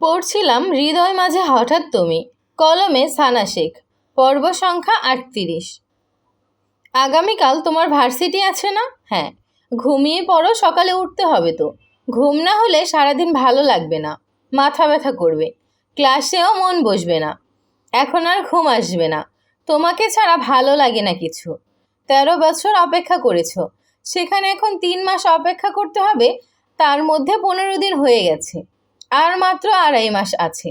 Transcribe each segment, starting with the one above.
পড়ছিলাম হৃদয় মাঝে হঠাৎ তুমি, কলমে সানা শেখ। পর্ব সংখ্যা 38। আগামীকাল তোমার ভার্সিটি আছে না? হ্যাঁ। ঘুমিয়ে পড়ো, সকালে উঠতে হবে তো। ঘুম না হলে সারাদিন ভালো লাগবে না, মাথা ব্যথা করবে, ক্লাসেও মন বসবে না। এখন আর ঘুম আসবে না। তোমাকে ছাড়া ভালো লাগে না কিছু। 13 বছর অপেক্ষা করেছো, সেখানে এখন 3 মাস অপেক্ষা করতে হবে। তার মধ্যে 15 দিন হয়ে গেছে, আর মাত্র 2.5 মাস আছে।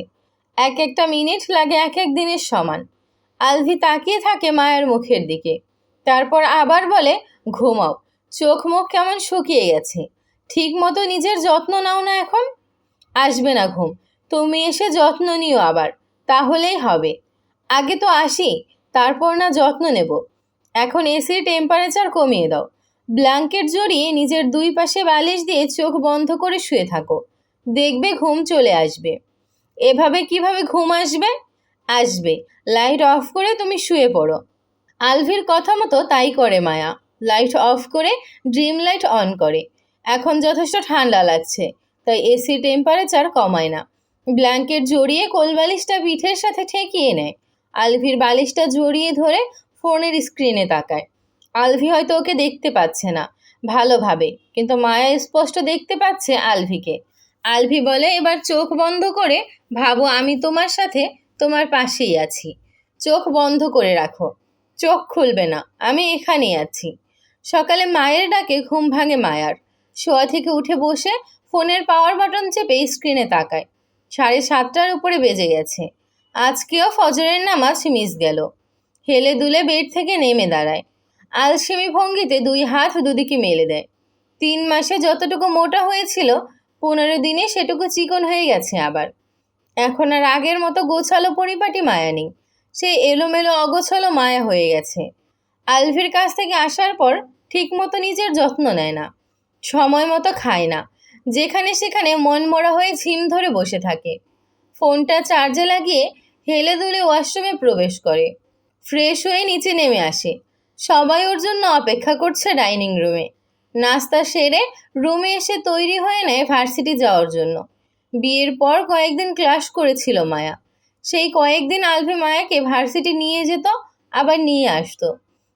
এক একটা মিনিট লাগে এক এক দিনের সমান। আলভি তাকিয়ে থাকে মায়ের মুখের দিকে, তারপর আবার বলে, ঘুমাও। চোখ মুখ কেমন শুকিয়ে গেছে। ঠিক মতো নিজের যত্ন নাও না এখন। আসবে না ঘুম, তুমি এসে যত্ন নিও আবার, তাহলেই হবে। আগে তো আসি, তারপর না যত্ন নেব। এখন এসির টেম্পারেচার কমিয়ে দাও। ব্ল্যাঙ্কেট জড়িয়ে নিজের দুই পাশে বালিশ দিয়ে চোখ বন্ধ করে শুয়ে থাকো, দেখবে ঘুম চলে আসবে। এভাবে কিভাবে ঘুম আসবে? আসবে, লাইট অফ করে তুমি শুয়ে পড়ো। আলভির কথা মতো তাই করে মায়া। লাইট অফ করে ড্রিম লাইট অন করে। এখন যথেষ্ট ঠান্ডা লাগছে, তাই এসি টেম্পারেচার কমায় না। ব্ল্যাঙ্কেট জড়িয়ে কোলবালিশটা পিঠের সাথে ঠেকিয়ে নেয়। আলভির বালিশটা জড়িয়ে ধরে ফোনের স্ক্রিনে তাকায়। আলভি হয়তো ওকে দেখতে পাচ্ছে না ভালোভাবে, কিন্তু মায়া স্পষ্ট দেখতে পাচ্ছে আলভিকে। আলভি বলে, এবার চোখ বন্ধ করে ভাবো আমি তোমার সাথে, তোমার পাশেই আছি। চোখ বন্ধ করে রাখো, চোখ খুলবে না, আমি এখানেই আছি। সকালে মায়ের ডাকে ঘুম ভাঙে মায়ার। শোয়া থেকে উঠে বসে ফোনের পাওয়ার বাটন চেপে স্ক্রিনে তাকায়। 7:30টার উপরে বেজে গেছে। আজকেও ফজরের নামাজ মিস গেল। হেলে দুলে বেড থেকে নেমে দাঁড়ায়। আলসেমি ভঙ্গিতে 2 হাত দুদিকে মেলে দেয়। 3 মাসে যতটুকু মোটা হয়েছিল, 15 দিনে সেটুকু চিকন হয়ে গেছে আবার। এখন আর আগের মতো গোছালো পরিপাটি মায়া নেই। সেই এলোমেলো অগোছালো মায়া হয়ে গেছে। আলভির কাছ থেকে আসার পর ঠিক মতো নিজের যত্ন নেয় না, সময় মতো খায় না, যেখানে সেখানে মনমরা হয়ে ঝিম ধরে বসে থাকে। ফোনটা চার্জে লাগিয়ে হেলে দুলে ওয়াশরুমে প্রবেশ করে। ফ্রেশ হয়ে নিচে নেমে আসে। সবাই ওর জন্য অপেক্ষা করছে ডাইনিং রুমে। নাস্তা সেরে রুমে এসে তৈরি হয়ে নেয় ভার্সিটি যাওয়ার জন্য। বিয়ের পর কয়েকদিন ক্লাস করেছিল মায়া। সেই কয়েকদিন আলভি মায়াকে ভার্সিটি নিয়ে যেত, আবার নিয়ে আসতো।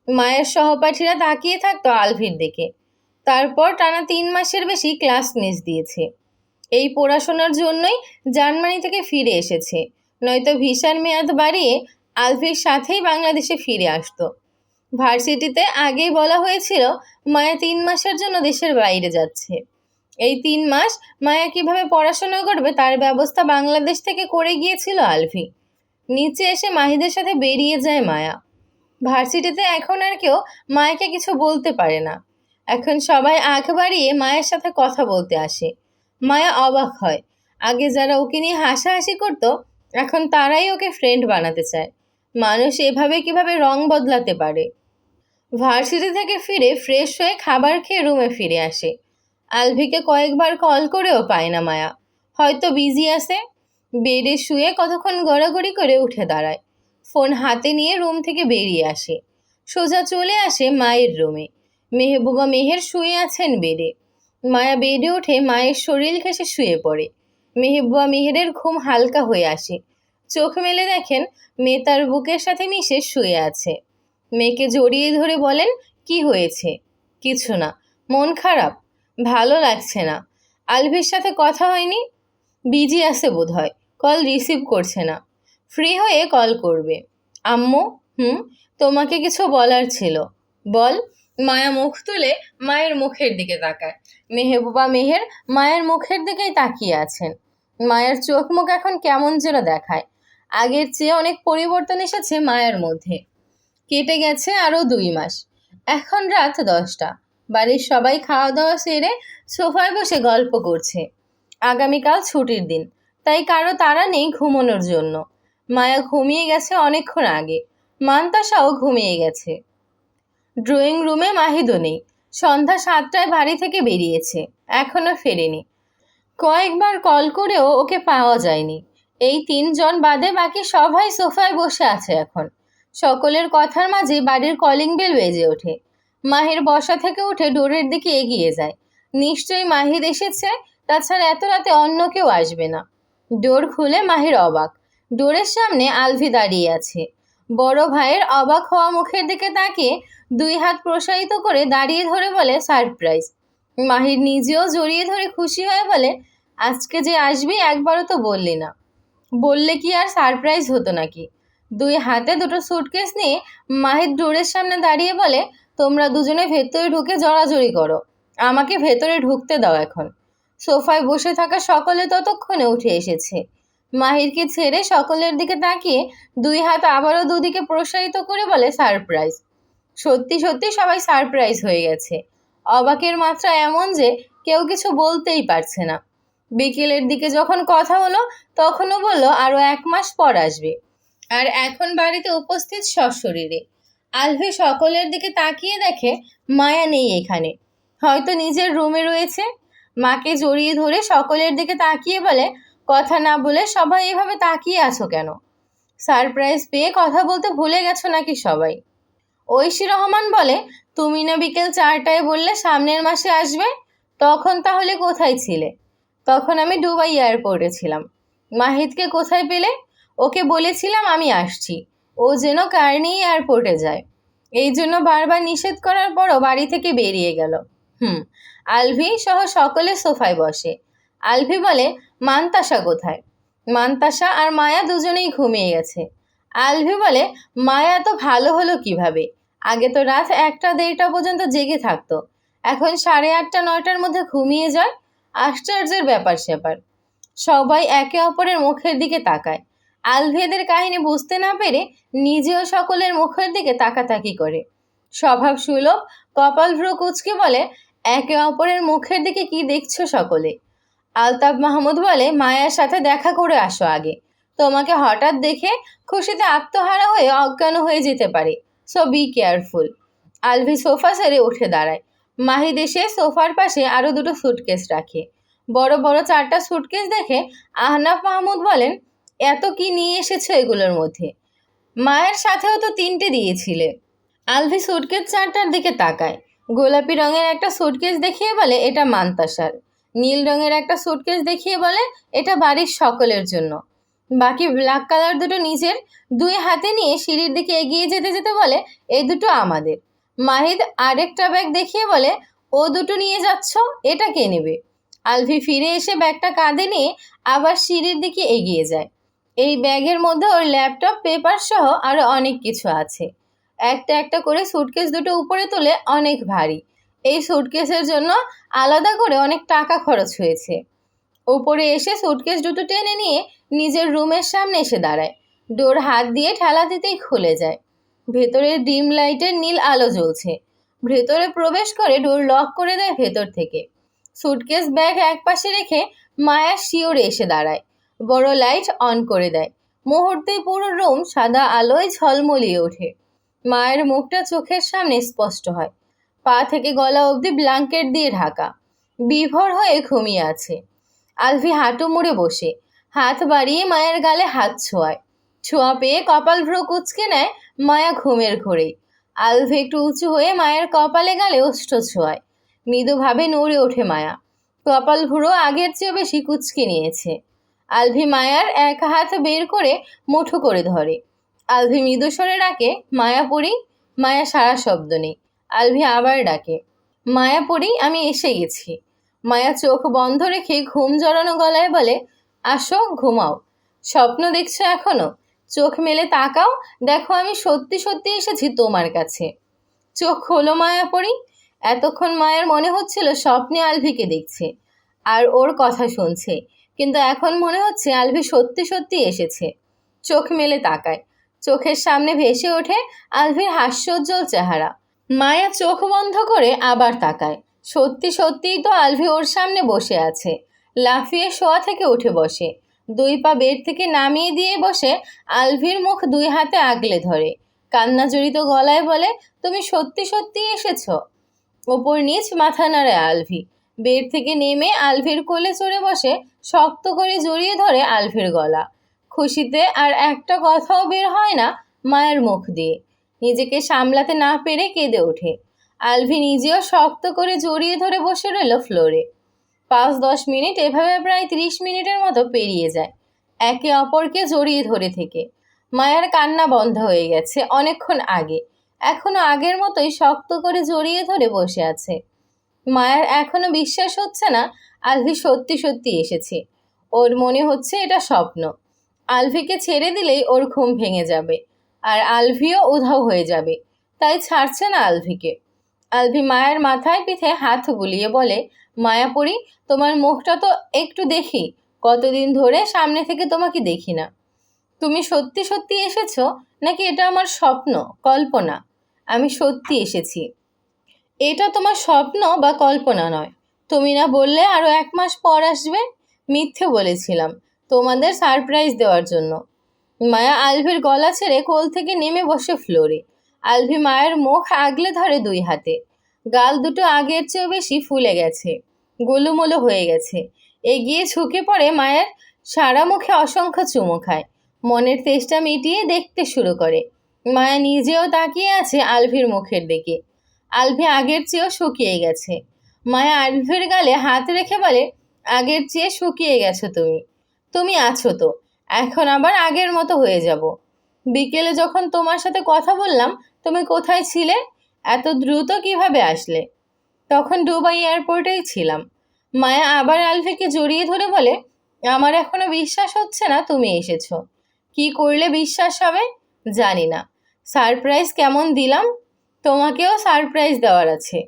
মায়ের সহপাঠীরা তাকিয়ে থাকতো আলভির দিকে। তারপর টানা 3 মাসের বেশি ক্লাস মিস দিয়েছে। এই পড়াশোনার জন্যই জার্মানি থেকে ফিরে এসেছে, নয়তো ভিসার মেয়াদ বাড়িয়ে আলভির সাথেই বাংলাদেশে ফিরে আসতো। ভার্সিটিতে আগেই বলা হয়েছিল মায়া 3 মাসের জন্য দেশের বাইরে যাচ্ছে। এই 3 মাস মায়া কিভাবে পড়াশোনা করবে তার ব্যবস্থা বাংলাদেশ থেকে করে গিয়েছিল আলভি। নিচে এসে মাহিদের সাথে বেরিয়ে যায় মায়া। ভার্সিটিতে এখন আর কেউ মায়াকে কিছু বলতে পারে না। এখন সবাই আখ বাড়িয়ে মায়ের সাথে কথা বলতে আসে। মায়া অবাক হয়, আগে যারা ওকে নিয়ে হাসাহাসি করতো, এখন তারাই ওকে ফ্রেন্ড বানাতে চায়। মানুষ এভাবে কিভাবে রং বদলাতে পারে। ভার্সিটি থেকে ফিরে ফ্রেশ হয়ে খাবার খেয়ে রুমে ফিরে আসে। আলভিকে কয়েকবার কল করেও পায় না মায়া, হয়তো বিজি আছে। বেডে শুয়ে কতক্ষণ গড়াগড়ি করে উঠে দাঁড়ায়। ফোন হাতে নিয়ে রুম থেকে বেরিয়ে আসে। সোজা চলে আসে মায়ের রুমে। মেহবুবা মেহের শুয়ে আছেন বেডে। মায়া বেডে উঠে মায়ের শরীর ঘেঁষে শুয়ে পড়ে। মেহবুবা মেহেরের ঘুম হালকা হয়ে আসে। চোখ মেলে দেখেন মেয়ে তার বুকের সাথে মিশে শুয়ে আছে। মেয়েকে জড়িয়ে ধরে বলেন, কি হয়েছে? কিছু না। মন খারাপ? ভালো লাগছে না। আলভির সাথে কথা হয়নি? বিজি আছে বোধহয়, কল রিসিভ করছে না। ফ্রি হয়ে কল করবে। আম্মু, তোমাকে কিছু বলার ছিল। বল। মায়া মুখ তুলে মায়ের মুখের দিকে তাকায়। মেহবুবা মেহের মায়ের মুখের দিকেই তাকিয়ে আছেন। মায়ের চোখ মুখ এখন কেমন যেন দেখায়। আগের চেয়ে অনেক পরিবর্তন এসেছে মায়ের মধ্যে। কেটে গেছে আরও 2 মাস। এখন রাত 10টা। বাড়ির সবাই খাওয়া দাওয়া সেরে সোফায় বসে গল্প করছে। আগামীকাল ছুটির দিন, তাই কারো তাড়া নেই ঘুমানোর জন্য। মায়া ঘুমিয়ে গেছে অনেকক্ষণ আগে। মান্তাসাও ঘুমিয়ে গেছে। ড্রয়িং রুমে মাহিদও নেই। সন্ধ্যা 7টায় বাড়ি থেকে বেরিয়েছে, এখনো ফেরেনি। কয়েকবার কল করেও ওকে পাওয়া যায়নি। এই 3জন বাদে বাকি সবাই সোফায় বসে আছে এখন। সকলের কথার মাঝে বাড়ির কলিং বেল বেজে ওঠে। মাহির বসা থেকে উঠে ডোরের দিকে এগিয়ে যায়। নিশ্চয়ই মাহিদ এসেছে, তাছাড়া এত রাতে অন্য কেউ আসবে না। ডোর খুলে মাহির অবাক। ডোরের সামনে আলভি দাঁড়িয়ে আছে। বড় ভাইয়ের অবাক হওয়া মুখের দিকে তাকিয়ে 2 হাত প্রসারিত করে দাঁড়িয়ে ধরে বলে, সারপ্রাইজ। মাহির নিজেও জড়িয়ে ধরে খুশি হয়ে বলে, আজকে যে আসবি একবারও তো বললি না। বললে কি আর সারপ্রাইজ হতো নাকি? 2 হাতে 2টো সুটকেস নিয়ে মাহির ডোরের সামনে দাঁড়িয়ে বলে, তোমরা দুজনে ভেতরে ঢুকে জড়াজড়ি করো, আমাকে ভেতরে ঢুকতে দাও এখন। সোফায় বসে থাকা সকলে ততক্ষণে উঠে এসেছে। মাহিরকে ছেড়ে সকলের দিকে তাকিয়ে 2 হাত আবারও দুদিকে প্রসারিত করে বলে, সারপ্রাইজ। সত্যি সত্যি সবাই সারপ্রাইজ হয়ে গেছে। অবাকের মাত্রা এমন যে কেউ কিছু বলতেই পারছে না। বিকেলের দিকে যখন কথা হলো তখনও বলল আরও 1 মাস পর আসবে। আর এখন বাড়িতে উপস্থিত সশরীরে। আলভি সকলের দিকে তাকিয়ে দেখে মায়া নেই এখানে, হয়তো নিজের রুমে রয়েছে। মাকে জড়িয়ে ধরে সকলের দিকে তাকিয়ে বলে, কথা না বলে সবাই এভাবে তাকিয়ে আছো কেন? সারপ্রাইজ পেয়ে কথা বলতে ভুলে গেছো নাকি সবাই? ঐশী রহমান বলে, তুমি না বিকেল 4টায় বললে সামনের মাসে আসবে, তখন তাহলে কোথায় ছিলে? তখন আমি দুবাই এয়ারপোর্টে ছিলাম। মাহিদকে কোথায় পেলে? ওকে বলেছিলাম আমি আসছি, ও যেন কার নিয়ে এয়ারপোর্টে যায়। এই জন্য বারবার নিষেধ করার পরও বাড়ি থেকে বেরিয়ে গেল। আলভি সহ সকলে সোফায় বসে। আলভি বলে, মান্তাসা কোথায়? মান্তাসা আর মায়া দুজনেই ঘুমিয়ে গেছে। আলভি বলে, মায়া তো ভালো হলো কিভাবে? আগে তো রাত 1টা-1:30টা পর্যন্ত জেগে থাকতো, এখন 8:30-9টার মধ্যে ঘুমিয়ে যায়। আশ্চর্যের ব্যাপার স্যাপার। সবাই একে অপরের মুখের দিকে তাকায়। আলভি এদের কাহিনী বুঝতে না পেরে নিজেও সকলের মুখের দিকে তাকাতাকি করে। স্বভাব সুলভ কপাল ভ্রু কুঁচকে বলে, একে অপরের মুখের দিকে কি দেখছো সকলে? আলতাফ মাহমুদ বলে, মায়ের সাথে দেখা করে আসো আগে, তোমাকে হঠাৎ দেখে খুশিতে আত্মহারা হয়ে অজ্ঞান হয়ে যেতে পারে, so be careful. Alvi sofa ছেড়ে উঠে দাঁড়ায়। মাহিদ এসে সোফার পাশে আরও 2টো সুটকেস রাখে। বড় বড় 4টা সুটকেস দেখে আহনাফ মাহমুদ বলেন, এত কি নিয়ে এসেছো এগুলোর মধ্যে? মায়ের সাথেও তো 3টে দিয়েছিলে। আলভি সুটকেস 4টার দিকে তাকায়। গোলাপি রঙের একটা সুটকেস দেখিয়ে বলে, এটা মান্তাসার। নীল রঙের একটা সুটকেস দেখিয়ে বলে, এটা বাড়ির সকলের জন্য। বাকি ব্ল্যাক কালার 2টো নিজের। 2 হাতে নিয়ে সিঁড়ির দিকে এগিয়ে যেতে যেতে বলে, এই 2টো আমাদের। মাহিদ আরেকটা ব্যাগ দেখিয়ে বলে, ও 2টো নিয়ে যাচ্ছ, এটা কে নেবে? আলভি ফিরে এসে ব্যাগটা কাঁধে নিয়ে আবার সিঁড়ির দিকে এগিয়ে যায়। এই ব্যাগের মধ্যে ওর ল্যাপটপ, পেপার সহ আরও অনেক কিছু আছে। একটা একটা করে সুটকেস 2টো উপরে তুলে, অনেক ভারী। এই সুটকেসের জন্য আলাদা করে অনেক টাকা খরচ হয়েছে। উপরে এসে সুটকেস 2টো টেনে নিয়ে নিজের রুমের সামনে এসে দাঁড়ায়। ডোর হাত দিয়ে ঠেলা দিতেই খুলে যায়। ভেতরে ডিম লাইটের নীল আলো জ্বলছে। ভেতরে প্রবেশ করে ডোর লক করে দেয় ভেতর থেকে। সুটকেস ব্যাগ একপাশে রেখে মায়া শিওরে এসে দাঁড়ায়। বড় লাইট অন করে দেয়। মুহূর্তেই পুরো রুম সাদা আলোয় ঝলমলিয়ে ওঠে। মায়ের মুখটা চোখের সামনে স্পষ্ট হয়। পা থেকে গলা অবধি ব্ল্যাঙ্কেট দিয়ে ঢাকা। বিভোর হয়ে ঘুমিয়ে আছে। আলভি হাঁটু মুড়ে বসে, হাত বাড়িয়ে মায়ের গালে হাত ছোঁয়ায়। ছোঁয়া পেয়ে কপাল ভ্রু কুঁচকে নেয় মায়া ঘুমের ঘোরেই। আলভি একটু উঁচু হয়ে মায়ের কপালে গালে ওষ্ঠ ছোঁয়ায়। মৃদুভাবে নড়ে ওঠে মায়া। কপাল ভ্রু আগের চেয়েও বেশি কুঁচকে নিয়েছে। আলভি মায়ার এক হাত বের করে মুঠো করে ধরে। আলভি মৃদু স্বরে ডাকে, মায়াপুরী। মায়া সারা শব্দ নেই। আলভি আবার ডাকে, মায়াপুরী, আমি এসে গেছি। মায়া চোখ বন্ধ রেখে ঘুম জড়ানো গলায় বলে, আসো, ঘুমাও। স্বপ্ন দেখছো এখনো? চোখ মেলে তাকাও, দেখো আমি সত্যি সত্যি এসেছি তোমার কাছে। চোখ খোলো মায়াপুরী। এতক্ষণ মায়ের মনে হচ্ছিল স্বপ্নে আলভিকে দেখছে আর ওর কথা শুনছে, কিন্তু এখন মনে হচ্ছে আলভি সত্যি সত্যি এসেছে। চোখ মেলে তাকায়। চোখের সামনে ভেসে ওঠে আলভির হাস্যোজ্জ্বল চেহারা। মায়া চোখ বন্ধ করে আবার তাকায়। সত্যি সত্যিই তো আলভি ওর সামনে বসে আছে। লাফিয়ে শোয়া থেকে উঠে বসে। 2 পা বেড থেকে নামিয়ে দিয়ে বসে আলভির মুখ 2 হাতে আগলে ধরে। কান্না জড়িত গলায় বলে, তুমি সত্যি সত্যি এসেছো? ওপর নিচ মাথা নাড়ে আলভি। বেড থেকে নেমে আলভির কোলে চড়ে বসে শক্ত করে জড়িয়ে ধরে আলভির গলা। খুশিতে আর একটা কথাও বের হয় না মায়ের মুখ দিয়ে। নিজেকে সামলাতে না পেরে কেঁদে ওঠে। আলভি নিজেও শক্ত করে জড়িয়ে ধরে বসে রইল ফ্লোরে। 5-10 মিনিট এভাবে প্রায় 30 মিনিটের মতো পেরিয়ে যায়। একে অপরকে জড়িয়ে ধরে থেকে। মায়ার কান্না বন্ধ হয়ে গেছে অনেকক্ষণ আগে। এখনো আগের মতোই শক্ত করে জড়িয়ে ধরে বসে আছে। মায়ার এখনো বিশ্বাস হচ্ছে না আলভি সত্যি সত্যি এসেছে। ওর মনে হচ্ছে এটা স্বপ্ন। আলভিকে ছেড়ে দিলেই ওর ঘুম ভেঙে যাবে, আর আলভিও উধাও হয়ে যাবে। তাই ছাড়ছে না আলভিকে। আলভি মায়ের মাথায় পিঠে হাত বুলিয়ে বলে, মায়াপরি, তোমার মুখটা তো একটু দেখি। কতদিন ধরে সামনে থেকে তোমাকে দেখি না। তুমি সত্যি সত্যি এসেছো, নাকি এটা আমার স্বপ্ন, কল্পনা? আমি সত্যি এসেছি। এটা তোমার স্বপ্ন বা কল্পনা নয়। তুমি না বললে আরো 1 মাস পর আসবে? মিথ্যে বলেছিলাম, তোমাদের সারপ্রাইজ দেওয়ার জন্য। মায়া আলভির গলা ছেড়ে কোল থেকে নেমে বসে ফ্লোরে। আলভি মায়ের মুখ আগলে ধরে 2 হাতে। গাল দুটো আগের চেয়েও বেশি ফুলে গেছে, গোলুমোলো হয়ে গেছে। এগিয়ে ঝুঁকে পড়ে মায়ের সারা মুখে অসংখ্য চুমু খায়। মনের তেষ্টা মিটিয়ে দেখতে শুরু করে। মায়া নিজেও তাকিয়ে আছে আলভির মুখের দিকে। আলভি আগের চেয়েও শুকিয়ে গেছে। মায়া আলভির গালে হাত রেখে বলে, আগের চেয়ে শুকিয়ে গেছো তুমি। তুমি আছো তো, এখন আবার আগের মতো হয়ে যাব। বিকেলে যখন তোমার সাথে কথা বললাম, তুমি কোথায় ছিলে? এত দ্রুত কিভাবে আসলে? তখন দুবাই এয়ারপোর্টেই ছিলাম। মায়া আবার আলভিকে জড়িয়ে ধরে বলে, আমার এখনো বিশ্বাস হচ্ছে না তুমি এসেছো। কি করলে বিশ্বাস হবে জানি না। সারপ্রাইজ কেমন দিলাম? তোমাকেও সারপ্রাইজ দেওয়ার আছে।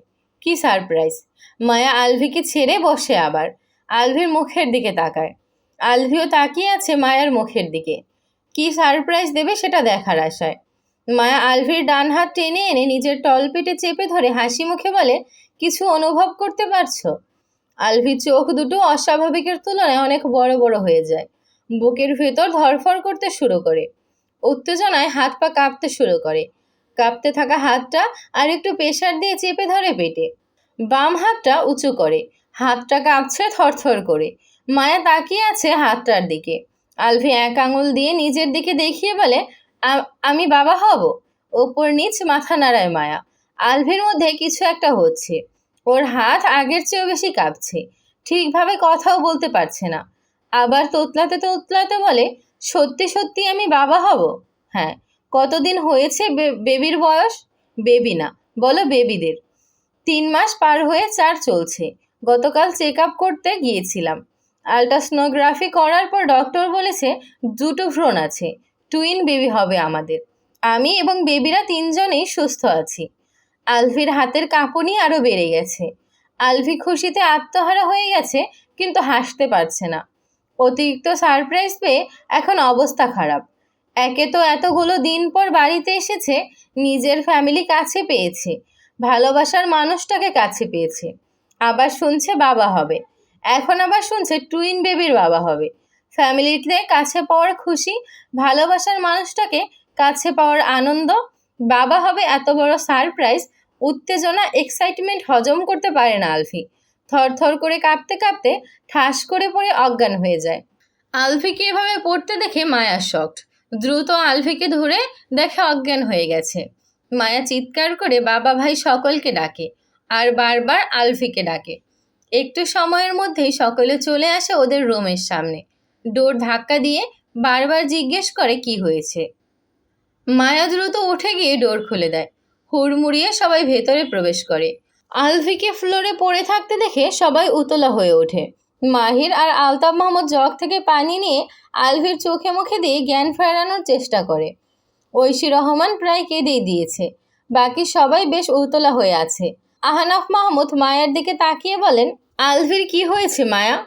কি সারপ্রাইজ? মায়া আলভিকে ছেড়ে বসে আবার আলভির মুখের দিকে তাকায়। আলভিও তাকিয়ে আছে মায়ার মুখের দিকে। কি সারপ্রাইজ দেবে সেটা দেখার আশায়। মায়া আলভির ডান হাত টেনে এনে নিজের তলপেটে চেপে ধরে হাসি মুখে বলে, কিছু অনুভব করতে পারছো? আলভির চোখ দুটো অস্বাভাবিকের তুলনায় অনেক বড় বড় হয়ে যায়। বুকের ভেতর ধড়ফড় করতে শুরু করে। উত্তেজনায় হাত পা কাঁপতে শুরু করে। কাঁপতে থাকা হাতটা আর একটু প্রেসার দিয়ে চেপে ধরে পেটে। বাম হাতটা উঁচু করে। হাতটা কাঁপছে থরথর করে। মায়া তাকিয়ে আছে হাতটার দিকে। আলভি 1 আঙুল দিয়ে নিজের দিকে দেখিয়ে বলে, আমি বাবা হব? ওপর নিচ মাথা নাড়ায় মায়া। আলভির মধ্যে কিছু একটা হচ্ছে। ওর হাত আগের চেয়েও বেশি কাঁপছে। ঠিকভাবে কথাও বলতে পারছে না। আবার তোতলাতে তোতলাতে বলে, সত্যি সত্যি আমি বাবা হব? হ্যাঁ। কতদিন হয়েছে বেবির বয়স? বেবি না, বলো বেবিদের। 3 মাস পার হয়ে 4 চলছে। গতকাল চেক আপ করতে গিয়েছিলাম। আলট্রাসোনোগ্রাফি করার পর ডক্টর বলেছে 2টো ভ্রূণ আছে। টুইন বেবি হবে আমাদের। আমি এবং বেবিরা 3 জনেই সুস্থ আছি। আলভির হাতের কাঁপুনি আরও বেড়ে গেছে। আলভি খুশিতে আত্মহারা হয়ে গেছে, কিন্তু হাসতে পারছে না। অতিরিক্ত সারপ্রাইজ পেয়ে এখন অবস্থা খারাপ। একে তো এতগুলো দিন পর বাড়িতে এসেছে, নিজের ফ্যামিলি কাছে পেয়েছে, ভালোবাসার মানুষটাকে কাছে পেয়েছে। আবার শুনছে বাবা হবে। এখন আবার শুনছে টুইন বেবির বাবা হবে। ফ্যামিলিতে কাছে পাওয়ার খুশি, ভালোবাসার মানুষটাকে কাছে পাওয়ার আনন্দ, বাবা হবে এত বড় সারপ্রাইজ, উত্তেজনা, এক্সাইটমেন্ট হজম করতে পারে না আলফি। থরথর করে কাঁপতে কাঁপতে ঠাস করে পড়ে অজ্ঞান হয়ে যায়। আলফিকে এভাবে পড়তে দেখে মায়া শকড। দ্রুত আলফিকে ধরে দেখে অজ্ঞান হয়ে গেছে। মায়া চিৎকার করে বাবা ভাই সকলকে ডাকে, আর বারবার আলফিকে ডাকে। একটু সময়ের মধ্যেই সকলে চলে আসে ওদের রুমের সামনে। ডোর ধাক্কা দিয়ে বারবার জিজ্ঞেস করে কি হয়েছে। মায়া দ্রুত উঠে গিয়ে ডোর খুলে দেয়। হুড়মুড়িয়ে সবাই ভেতরে প্রবেশ করে। আলভিকে ফ্লোরে পড়ে থাকতে দেখে সবাই উতলা হয়ে ওঠে। মাহির আর আলতাফ মাহমুদ জগ থেকে পানি নিয়ে আলভির চোখে মুখে দিয়ে জ্ঞান ফেরানোর চেষ্টা করে। ঐশী রহমান প্রায় কেঁদেই দিয়েছে। বাকি সবাই বেশ উতলা হয়ে আছে। আহনাফ মাহমুদ মায়ের দিকে তাকিয়ে বলেন, আলভির কি হয়েছে মায়া?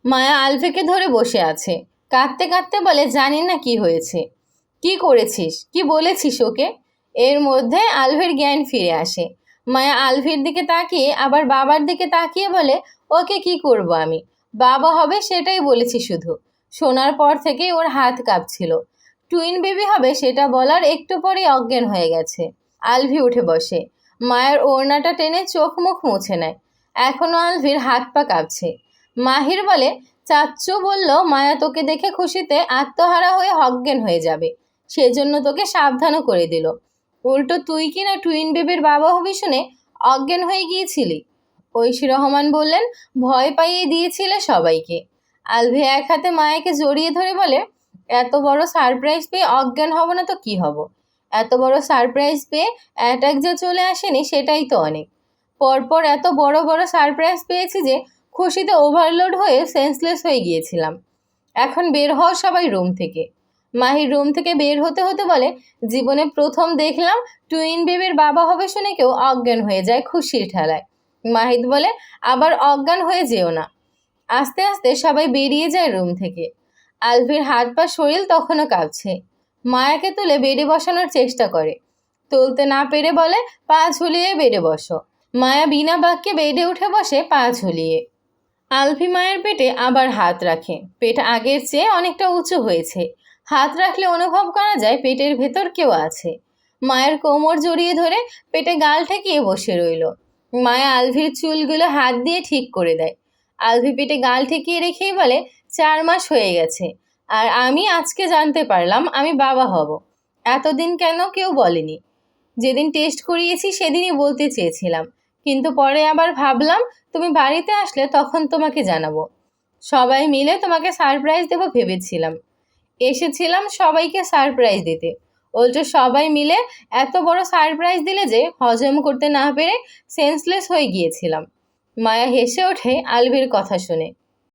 মায়া আলভিকে ধরে বসে আছে। কাঁদতে কাঁদতে বলে, জানি না কি হয়েছে। কি করেছিস, কি বলেছিস ওকে? এর মধ্যে আলভির জ্ঞান ফিরে আসে। মায়া আলভির দিকে তাকিয়ে আবার বাবার দিকে তাকিয়ে বলে, ওকে কি করব আমি? বাবা হবে সেটাই বলেছি শুধু। শোনার পর থেকেই ওর হাত কাঁপছিল। টুইন বেবি হবে সেটা বলার একটু পরেই অজ্ঞান হয়ে গেছে। আলভি উঠে বসে। মায়ের ওড়নাটা টেনে চোখ মুখ মুছে নেয়। এখনও আলভির হাত পা কাঁপছে। মাহির বলে, চাচ্চু বলল মায়া তোকে দেখে খুশিতে আত্মহারা হয়ে অজ্ঞান হয়ে যাবে, সেজন্য তোকে সাবধানও করে দিল। উল্টো তুই কিনা টুইন বেবির বাবা হবি শুনে অজ্ঞান হয়ে গিয়েছিলি। ঐশী রহমান বললেন, ভয় পাইয়ে দিয়েছিলে সবাইকে। আলভি এক হাতে মায়াকে জড়িয়ে ধরে বলে, এত বড় সারপ্রাইজ পেয়ে অজ্ঞান হব না তো কি হব? এত বড় সারপ্রাইজ পেয়ে অ্যাটাক যে চলে আসেনি সেটাই তো অনেক। পরপর এত বড় বড় সারপ্রাইজ পেয়েছি যে খুশিতে ওভারলোড হয়ে সেন্সলেস হয়ে গিয়েছিলাম। এখন বের হও সবাই রুম থেকে। মাহির রুম থেকে বের হতে হতে বলে, জীবনে প্রথম দেখলাম টুইন বেবির বাবা হবে শুনে কেউ অজ্ঞান হয়ে যায় খুশির ঠেলায়। মাহিদ বলে, আবার অজ্ঞান হয়ে যেও না। আস্তে আস্তে সবাই বেরিয়ে যায় রুম থেকে। আলভির হাত পা শরীর তখনও কাঁপছে। মায়াকে তুলে বেডে বসানোর চেষ্টা করে, তুলতে না পেরে বলে, পা ঝুলিয়ে বেডে বসো। মায়া বিনা বাক্যে বেডে উঠে বসে পা ঝুলিয়ে। আলভি মায়ের পেটে আবার হাত রাখে। পেট আগের চেয়ে অনেকটা উঁচু হয়েছে। হাত রাখলে অনুভব করা যায় পেটের ভেতর কেউ আছে। মায়ের কোমর জড়িয়ে ধরে পেটে গাল ঠেকিয়ে বসে রইল। মায়া আলভির চুলগুলো হাত দিয়ে ঠিক করে দেয়। আলভি পেটে গাল ঠেকিয়ে রেখেই বলে, 4 মাস হয়ে গেছে, আর আমি আজকে জানতে পারলাম আমি বাবা হব। এতদিন কেন কেউ বলেনি। যেদিন টেস্ট করিয়েছি সেদিনই বলতে চেয়েছিলাম, কিন্তু পরে আবার ভাবলাম তুমি বাড়িতে আসলে তখন তোমাকে জানাবো। সবাই মিলে তোমাকে সারপ্রাইজ দেবো ভেবেছিলাম। এসেছিলাম সবাইকে সারপ্রাইজ দিতে, উল্টো সবাই মিলে এত বড় সারপ্রাইজ দিলে যে হজম করতে না পেরে সেন্সলেস হয়ে গিয়েছিলাম। মায়া হেসে ওঠে আলভির কথা শুনে।